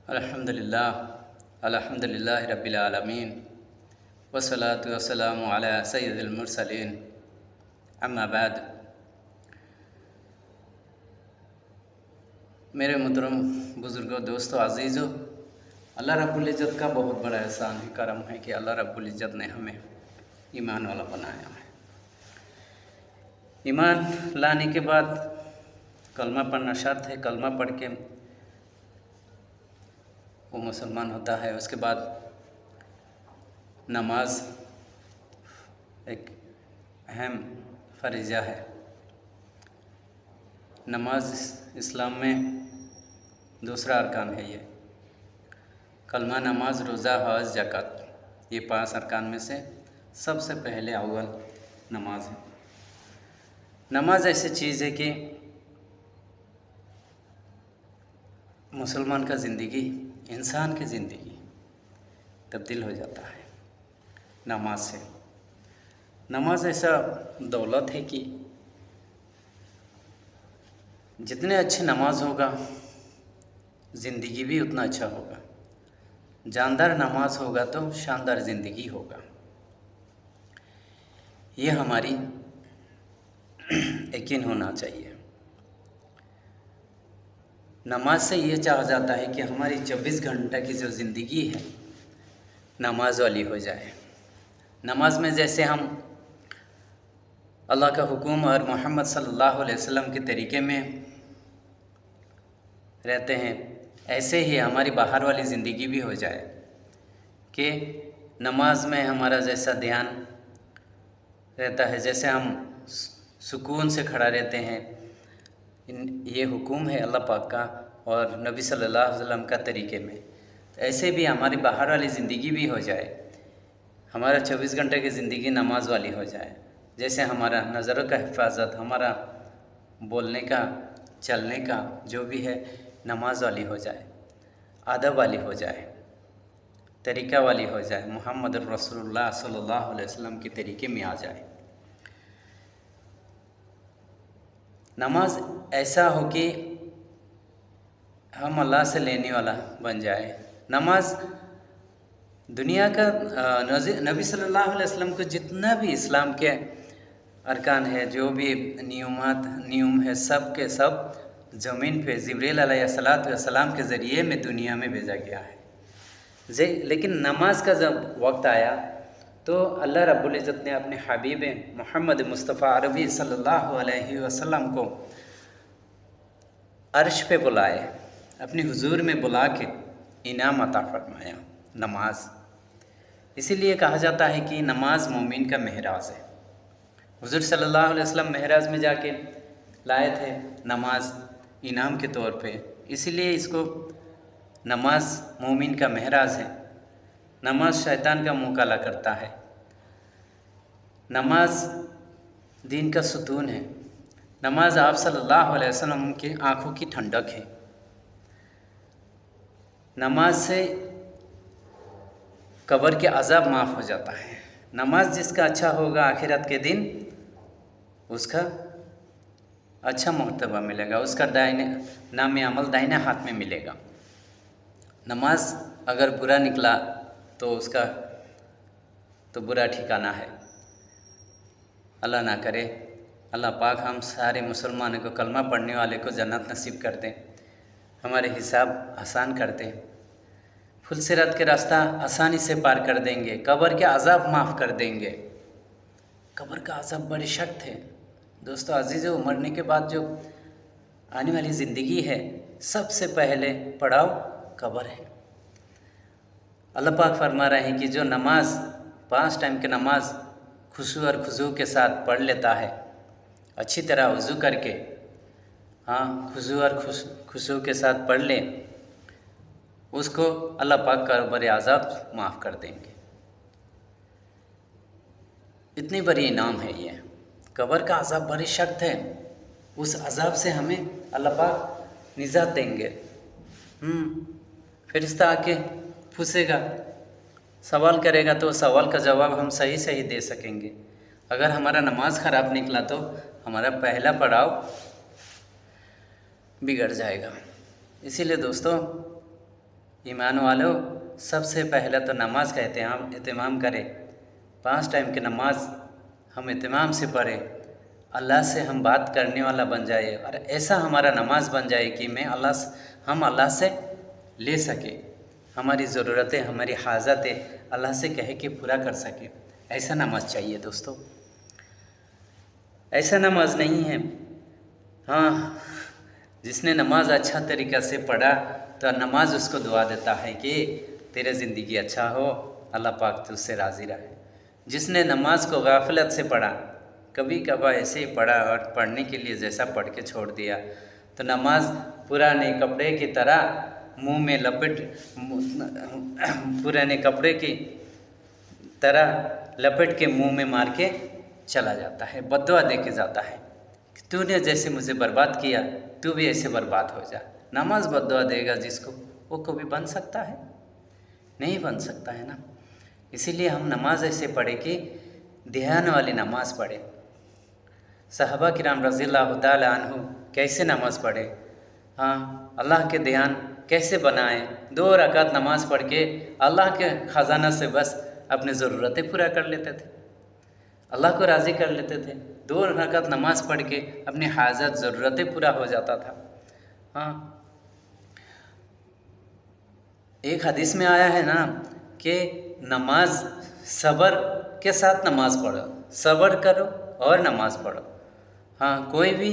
अल्हम्दुलिल्लाह अल्हम्दुलिल्लाहि रब्बिल आलमीन वस्सलातु वस्सलामु अला सय्यिदिल मुरसलीन अम्मा बाद। मेरे मोहतरम बुज़ुर्गों, दोस्तों, अज़ीज़ों, अल्लाह रब्बुल इज़्ज़त का बहुत बड़ा एहसान है, करम है कि अल्लाह रब्बुल इज़्ज़त ने हमें ईमान वाला बनाया है। ईमान लाने के बाद कलमा पढ़ना शर्त है। कलमा पढ़ के वो मुसलमान होता है। उसके बाद नमाज एक अहम फरीज़ा है। नमाज इस्लाम में दूसरा अरकान है। ये कलमा, नमाज, रोज़ा, हज, ज़कात, ये 5 अरकान में से सबसे पहले अव्वल नमाज है। नमाज ऐसी चीज़ है कि मुसलमान का ज़िंदगी, इंसान की ज़िंदगी तब्दील हो जाता है नमाज से। नमाज ऐसा दौलत है कि जितने अच्छे नमाज होगा ज़िंदगी भी उतना अच्छा होगा। जानदार नमाज होगा तो शानदार ज़िंदगी होगा। ये हमारी यकीन होना चाहिए। नमाज से ये चाहा जाता है कि हमारी 24 घंटे की जो ज़िंदगी है नमाज वाली हो जाए। नमाज में जैसे हम अल्लाह का हुक्म और मोहम्मद सल्लल्लाहु अलैहि वसल्लम के तरीके में रहते हैं, ऐसे ही हमारी बाहर वाली ज़िंदगी भी हो जाए कि नमाज में हमारा जैसा ध्यान रहता है, जैसे हम सुकून से खड़ा रहते हैं। ये हुक्म है अल्लाह पाक का और नबी सल्लल्लाहु अलैहि वसल्लम का तरीके में। तो ऐसे भी हमारी बाहर वाली ज़िंदगी भी हो जाए, हमारा 24 घंटे की ज़िंदगी नमाज वाली हो जाए। जैसे हमारा नज़रों का हिफाजत, हमारा बोलने का, चलने का जो भी है नमाज वाली हो जाए, अदब वाली हो जाए, तरीक़ा वाली हो जाए, मुहम्मद रसूलुल्लाह सल्लल्लाहु अलैहि वसल्लम के तरीके में आ जाए। नमाज ऐसा हो कि हम अल्लाह से लेने वाला बन जाए। नमाज दुनिया का नबी सल्लल्लाहु अलैहि वसल्लम को जितना भी इस्लाम के अरकान है, जो भी नियम है, सब के सब ज़मीन पे जिब्रील अलैहिस्सलाम के ज़रिए में दुनिया में भेजा गया है। लेकिन नमाज का जब वक्त आया तो अल्लाह रब्बुल इज़्ज़त ने अपने हबीब मोहम्मद मुस्तफ़ा अरबी सल्लल्लाहु अलैहि वसल्लम को अर्श पे बुलाए, अपनी हुजूर में बुला के इनाम अता फरमाया नमाज। इसीलिए कहा जाता है कि नमाज मोमिन का महराज है। हुजूर सल्लल्लाहु अलैहि वसल्लम महराज में जाके लाए थे नमाज इनाम के तौर पे, इसीलिए इसको नमाज मोमिन का महराज है। नमाज शैतान का मुँह काला करता है। नमाज दीन का सुतून है। नमाज आप सल्लल्लाहु अलैहि वसल्लम की आँखों की ठंडक है। नमाज से कब्र के अज़ाब माफ़ हो जाता है। नमाज जिसका अच्छा होगा आखिरत के दिन उसका अच्छा मर्तबा मिलेगा, उसका नाम अमल दाहिने हाथ में मिलेगा। नमाज अगर बुरा निकला तो उसका तो बुरा ठिकाना है। अल्लाह ना करे, अल्लाह पाक हम सारे मुसलमानों को, कलमा पढ़ने वाले को जन्नत नसीब कर दें, हमारे हिसाब आसान कर दें, फुलसिरत के रास्ता आसानी से पार कर देंगे, कब्र के अज़ाब माफ़ कर देंगे। कब्र का अज़ाब बड़ी सख्त है दोस्तों, अजीज़ों। मरने के बाद जो आने वाली ज़िंदगी है, सबसे पहले पड़ाव कब्र है। अल्लाह पाक फरमा रहे हैं कि जो नमाज 5 टाइम की नमाज खुशू और खुशू के साथ पढ़ लेता है, अच्छी तरह वज़ू करके, हाँ, खुशू और खुशू के साथ पढ़ ले, उसको अल्लाह पाक कब्र अज़ाब माफ़ कर देंगे। इतनी बड़ी इनाम है ये। कब्र का अज़ाब बड़ी सख्त है, उस अज़ाब से हमें अल्लाह पाक निजात देंगे। फरिश्ता आके पूछेगा, सवाल करेगा, तो सवाल का जवाब हम सही सही दे सकेंगे। अगर हमारा नमाज ख़राब निकला तो हमारा पहला पड़ाव बिगड़ जाएगा। इसीलिए दोस्तों ईमान वालों, सबसे पहले तो नमाज का एहतमाम करें। 5 टाइम की नमाज हम एहतमाम से पढ़ें, अल्लाह से हम बात करने वाला बन जाए और ऐसा हमारा नमाज बन जाए कि हम अल्लाह से ले सके, हमारी ज़रूरतें, हमारी हाजतें अल्लाह से कह के पूरा कर सके। ऐसा नमाज चाहिए दोस्तों। ऐसा नमाज नहीं है, हाँ, जिसने नमाज अच्छा तरीक़ा से पढ़ा तो नमाज उसको दुआ देता है कि तेरा ज़िंदगी अच्छा हो, अल्लाह पाक तुझसे राज़ी रहे। जिसने नमाज को गाफिलत से पढ़ा, कभी कभार ऐसे ही पढ़ा और पढ़ने के लिए जैसा पढ़ के छोड़ दिया, तो नमाज पुराने कपड़े की तरह मुंह में पुराने कपड़े की तरह लपेट के मुंह में मार के चला जाता है, बद्दुआ दे के जाता है। तूने जैसे मुझे बर्बाद किया, तू भी ऐसे बर्बाद हो जा। नमाज बद्दुआ देगा जिसको, वो कभी बन सकता है? नहीं बन सकता है ना। इसीलिए हम नमाज ऐसे पढ़े कि ध्यान वाली नमाज पढ़े। सहाबा किराम रज़ियल्लाहु ताला अन्हु कैसे नमाज पढ़े, हाँ, अल्लाह के ध्यान कैसे बनाए। 2 रकात नमाज पढ़ के अल्लाह के ख़जाना से बस अपनी ज़रूरतें पूरा कर लेते थे, अल्लाह को राज़ी कर लेते थे। 2 रकात नमाज पढ़ के अपनी हाजत ज़रूरतें पूरा हो जाता था। हाँ, एक हदीस में आया है ना कि नमाज सब्र के साथ नमाज पढ़ो, सब्र करो और नमाज पढ़ो। हाँ, कोई भी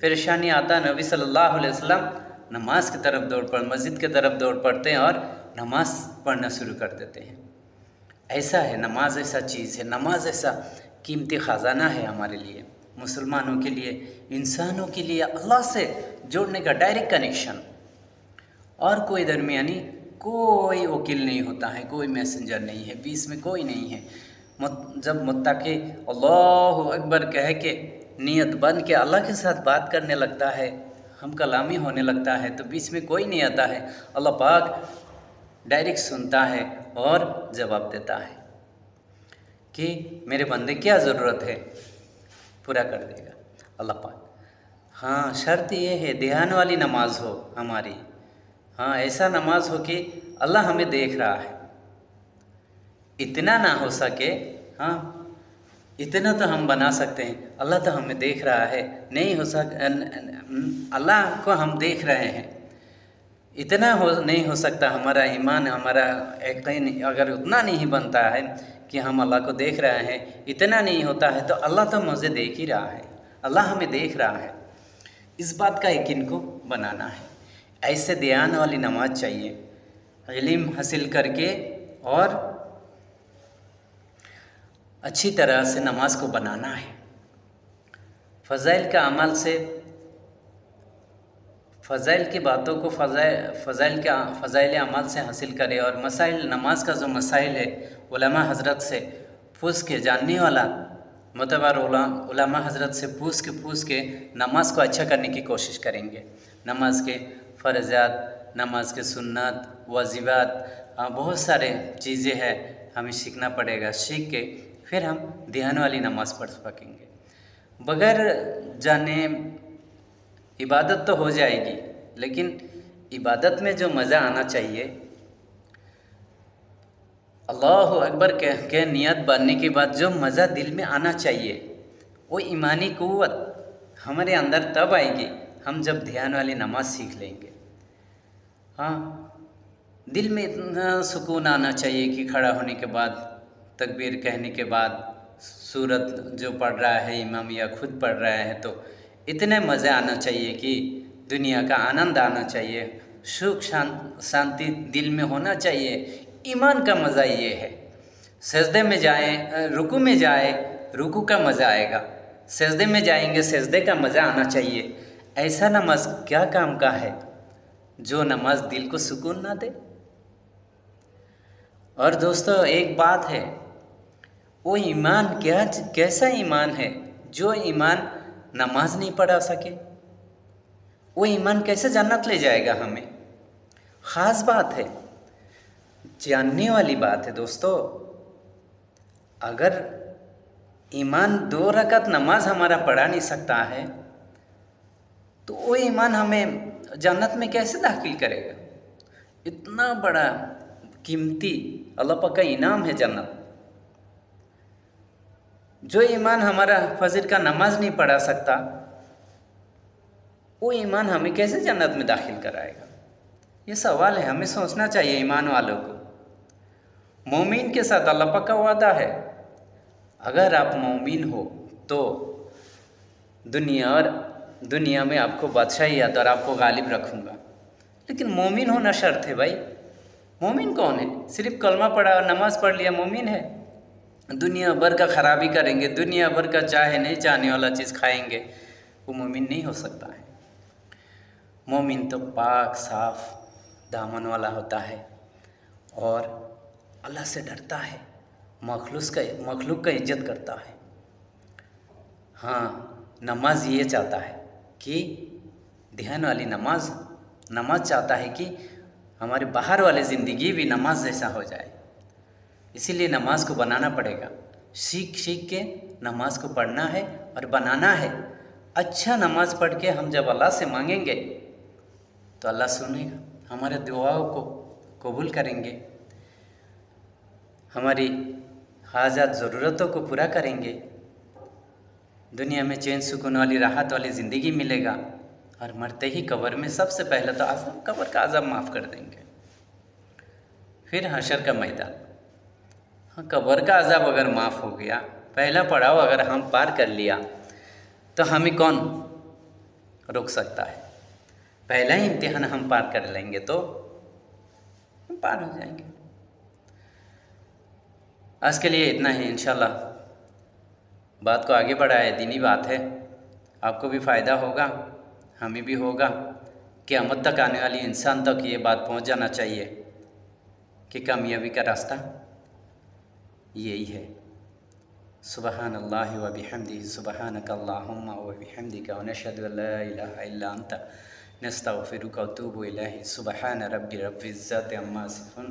परेशानी आता, नबी सल्लल्लाहु अलैहि वसल्लम नमाज की तरफ दौड़ पड़, मस्जिद की तरफ दौड़ पड़ते हैं और नमाज पढ़ना शुरू कर देते हैं। ऐसा है, नमाज ऐसा चीज़ है, नमाज ऐसा कीमती ख़जाना है हमारे लिए, मुसलमानों के लिए, इंसानों के लिए अल्लाह से जोड़ने का डायरेक्ट कनेक्शन। और कोई दरमियानी, कोई वकील नहीं होता है, कोई मैसेंजर नहीं है, बीच में कोई नहीं है। जब मुत्तकी अल्लाहु अकबर कह के नियत बन के अल्लाह के साथ बात करने लगता है, हम कलामी होने लगता है, तो बीच में कोई नहीं आता है। अल्लाह पाक डायरेक्ट सुनता है और जवाब देता है कि मेरे बंदे क्या ज़रूरत है, पूरा कर देगा अल्लाह पाक। हाँ, शर्त ये है ध्यान वाली नमाज हो हमारी। हाँ, ऐसा नमाज हो कि अल्लाह हमें देख रहा है। इतना ना हो सके, हाँ, इतना तो हम बना सकते हैं, अल्लाह तो हमें देख रहा है। नहीं हो अल्लाह को हम देख रहे हैं, इतना नहीं हो सकता। हमारा ईमान, हमारा यकीन अगर उतना नहीं बनता है कि हम अल्लाह को देख रहे हैं, इतना नहीं होता है, तो अल्लाह तो मुझे देख ही रहा है, अल्लाह हमें देख रहा है। इस बात का यकीन को बनाना है। ऐसे ध्यान वाली नमाज चाहिए, इल्म हासिल करके और अच्छी तरह से नमाज को बनाना है। फ़ज़ाइल का अमल से, फ़ज़ाइल की बातों को फ़ज़ाइल अमल से हासिल करें और मसाइल, नमाज का जो मसाइल है उलमा हज़रत से पूछ के, जानने वाला मोतबर उलमा हज़रत से पूछ के नमाज को अच्छा करने की कोशिश करेंगे। नमाज के फ़र्ज़ात, नमाज के सुन्नत, वाजिबात, बहुत सारे चीज़ें हैं, हमें सीखना पड़ेगा। सीख के फिर हम ध्यान वाली नमाज़ पढ़ सकेंगे। बगैर जाने इबादत तो हो जाएगी, लेकिन इबादत में जो मज़ा आना चाहिए, अल्लाहु अकबर के नियत बनने के बाद जो मज़ा दिल में आना चाहिए, वो ईमानी क़ुव्वत हमारे अंदर तब आएगी हम जब ध्यान वाली नमाज सीख लेंगे। हाँ, दिल में इतना सुकून आना चाहिए कि खड़ा होने के बाद, तकबीर कहने के बाद, सूरत जो पढ़ रहा है इमाम या खुद पढ़ रहा है, तो इतने मज़े आना चाहिए कि दुनिया का आनंद आना चाहिए, सुख शांति दिल में होना चाहिए। ईमान का मज़ा ये है। सजदे में जाएं, रुकू में जाए, रुकू का मज़ा आएगा। सजदे में जाएंगे, सजदे का मज़ा आना चाहिए। ऐसा नमाज क्या काम का है जो नमाज दिल को सुकून ना दे। और दोस्तों, एक बात है, वो ईमान कैसा ईमान है जो ईमान नमाज नहीं पढ़ा सके? वो ईमान कैसे जन्नत ले जाएगा हमें? ख़ास बात है, जानने वाली बात है दोस्तों। अगर ईमान 2 रकात नमाज हमारा पढ़ा नहीं सकता है, तो वो ईमान हमें जन्नत में कैसे दाखिल करेगा? इतना बड़ा कीमती अल्लाह पाक का इनाम है जन्नत। जो ईमान हमारा फजर का नमाज नहीं पढ़ा सकता, वो ईमान हमें कैसे जन्नत में दाखिल कराएगा? ये सवाल है, हमें सोचना चाहिए ईमान वालों को। मोमिन के साथ अल्लाह पाक का वादा है, अगर आप मोमिन हो तो दुनिया में आपको बादशाहियत और आपको गालिब रखूँगा। लेकिन मोमिन होना शर्त है भाई। मोमिन कौन है? सिर्फ कलमा पढ़ा और नमाज पढ़ लिया मोमिन है? दुनिया भर का खराबी करेंगे, दुनिया भर का चाहे नहीं चाहने वाला चीज़ खाएंगे, वो मोमिन नहीं हो सकता है। मोमिन तो पाक साफ दामन वाला होता है और अल्लाह से डरता है, मखलूक का इज्जत करता है। हाँ, नमाज ये चाहता है कि ध्यान वाली नमाज चाहता है कि हमारे बाहर वाली ज़िंदगी भी नमाज जैसा हो जाए। इसीलिए नमाज को बनाना पड़ेगा। सीख के नमाज को पढ़ना है और बनाना है। अच्छा नमाज पढ़ के हम जब अल्लाह से मांगेंगे तो अल्लाह सुनेगा, हमारे दुआओं को कबूल करेंगे, हमारी हाजात ज़रूरतों को पूरा करेंगे। दुनिया में चैन सुकून वाली राहत वाली ज़िंदगी मिलेगा और मरते ही कब्र में सबसे पहले तो कब्र का अज़ाब माफ़ कर देंगे। फिर हशर का मैदान। हाँ, कब्र का अज़ाब अगर माफ़ हो गया, पहला पड़ाव अगर हम पार कर लिया, तो हमें कौन रोक सकता है? पहला ही इम्तिहान हम पार कर लेंगे तो हम पार हो जाएंगे। आज के लिए इतना ही। इंशाल्लाह बात को आगे बढ़ाए, दीनी बात है, आपको भी फ़ायदा होगा, हमें भी होगा। क़यामत तक आने वाली इंसान तक ये बात पहुंच जाना चाहिए कि कामयाबी का रास्ता यही है। सुबहानल्लाहि व बिहम्दिही, सुबहानकल्लाहुम्मा व बिहम्दिका, व नशहदु अल्ला इलाहा इल्ला अंता, नस्तगफिरुका व अतूबु इलैहि। सुबहान रब्बिल इज़्ज़ति अम्मा यसिफून।